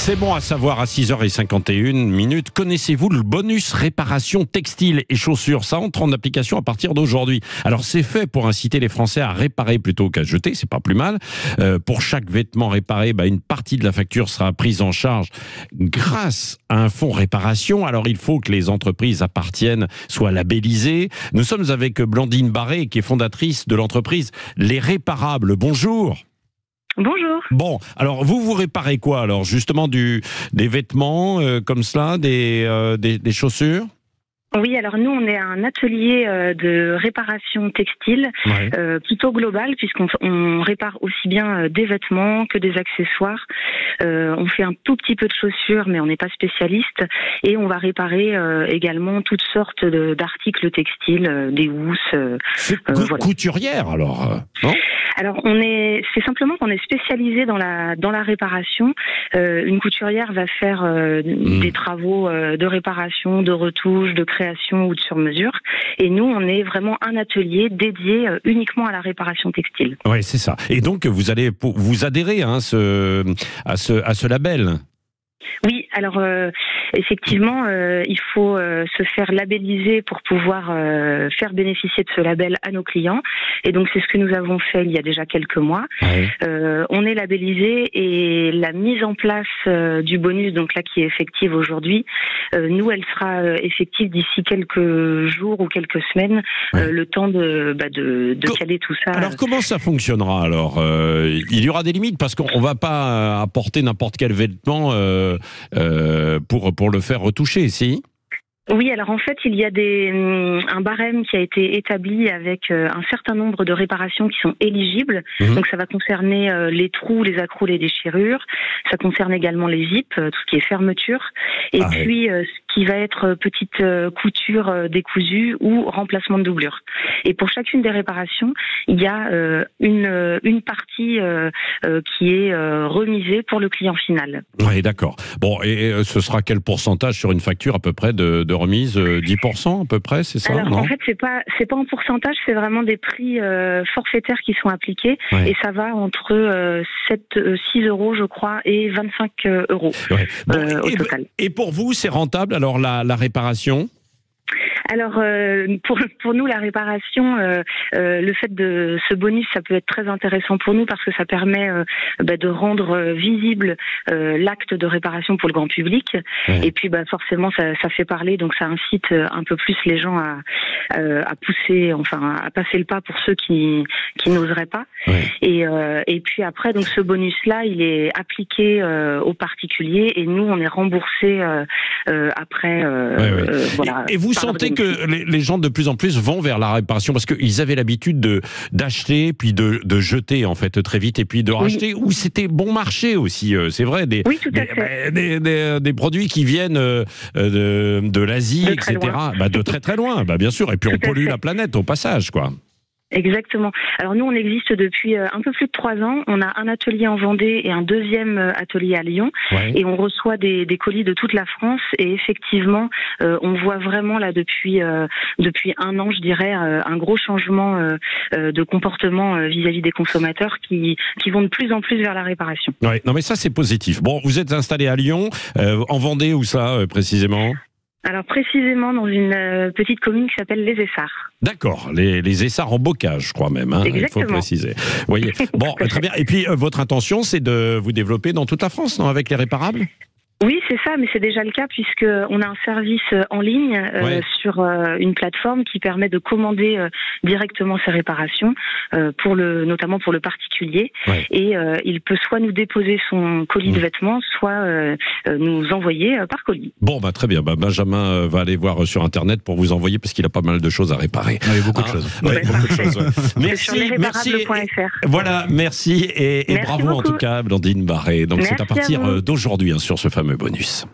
C'est bon à savoir à 6h51. Connaissez-vous le bonus réparation textile et chaussures? Ça entre en application à partir d'aujourd'hui. Alors c'est fait pour inciter les Français à réparer plutôt qu'à jeter, c'est pas plus mal. Pour chaque vêtement réparé, une partie de la facture sera prise en charge grâce à un fonds réparation. Alors il faut que les entreprises appartiennent, soient labellisées. Nous sommes avec Blandine Barré, qui est fondatrice de l'entreprise Les Réparables. Bonjour. Bonjour. Bon, alors vous réparez quoi alors? Justement des vêtements comme cela, des chaussures? Oui, alors nous, on est un atelier de réparation textile, plutôt global, puisqu'on répare aussi bien des vêtements que des accessoires. On fait un tout petit peu de chaussures, mais on n'est pas spécialiste. Et on va réparer également toutes sortes d'articles textiles, des housses. Voilà. Couturière alors, non? Alors c'est simplement qu'on est spécialisé dans la réparation. Une couturière va faire des travaux de réparation, de retouche, de création ou de sur-mesure. Et nous, on est vraiment un atelier dédié uniquement à la réparation textile. Oui, c'est ça. Et donc, vous allez vous adhérer à ce label? Oui, alors effectivement, il faut se faire labelliser pour pouvoir faire bénéficier de ce label à nos clients. Et donc, c'est ce que nous avons fait il y a déjà quelques mois. On est labellisé et la mise en place du bonus, donc là qui est effective aujourd'hui, nous, elle sera effective d'ici quelques jours ou quelques semaines, le temps de caler tout ça. Alors, comment ça fonctionnera alors? Il y aura des limites parce qu'on ne va pas apporter n'importe quel vêtement pour le faire retoucher, si? Oui, alors en fait, il y a un barème qui a été établi avec un certain nombre de réparations qui sont éligibles. Donc ça va concerner les trous, les accros, les déchirures. Ça concerne également les zips, tout ce qui est fermeture. Et puis ce qui va être petite couture décousue ou remplacement de doublure. Et pour chacune des réparations, il y a une partie qui est remisée pour le client final. Oui, d'accord. Bon, et ce sera quel pourcentage sur une facture à peu près de remise? 10% à peu près, c'est ça? Alors, non? En fait, c'est pas en pourcentage, c'est vraiment des prix forfaitaires qui sont appliqués. Et ça va entre 6 euros, je crois, et 25 euros au total. Et pour vous, c'est rentable alors la réparation? Alors pour nous, la réparation, le fait de ce bonus, ça peut être très intéressant pour nous parce que ça permet de rendre visible l'acte de réparation pour le grand public. Et puis forcément, ça fait parler, donc ça incite un peu plus les gens à pousser, enfin à passer le pas pour ceux qui n'oseraient pas. Et puis après, donc ce bonus-là, il est appliqué aux particuliers et nous, on est remboursé après. Voilà. Et vous sentez que les gens de plus en plus vont vers la réparation parce qu'ils avaient l'habitude d'acheter puis de jeter en fait très vite et puis de racheter, où c'était bon marché aussi, c'est vrai, des produits qui viennent de l'Asie, etc. De très très loin, bien sûr, et puis on pollue la planète au passage, quoi. Exactement. Alors nous, on existe depuis un peu plus de 3 ans. On a un atelier en Vendée et un deuxième atelier à Lyon. Et on reçoit des colis de toute la France. Et effectivement, on voit vraiment là depuis 1 an, je dirais, un gros changement de comportement vis-à-vis des consommateurs qui vont de plus en plus vers la réparation. Non mais ça c'est positif. Bon, vous êtes installé à Lyon, en Vendée, où ça précisément? Alors précisément dans une petite commune qui s'appelle Les Essarts. D'accord, les Essarts en bocage, je crois même, il faut préciser. Voyez. Bon, très bien. Et puis votre intention, c'est de vous développer dans toute la France, non, avec les réparables? Oui, c'est ça, mais c'est déjà le cas puisqu'on a un service en ligne sur une plateforme qui permet de commander directement ces réparations, notamment pour le particulier. Et il peut soit nous déposer son colis de vêtements, soit nous envoyer par colis. Bon, très bien. Benjamin va aller voir sur Internet pour vous envoyer parce qu'il a pas mal de choses à réparer. Il y a beaucoup de choses. Beaucoup de choses. Merci. Voilà, merci et bravo beaucoup. En tout cas, Blandine Barré. Donc c'est à partir d'aujourd'hui sur ce fameux bonus.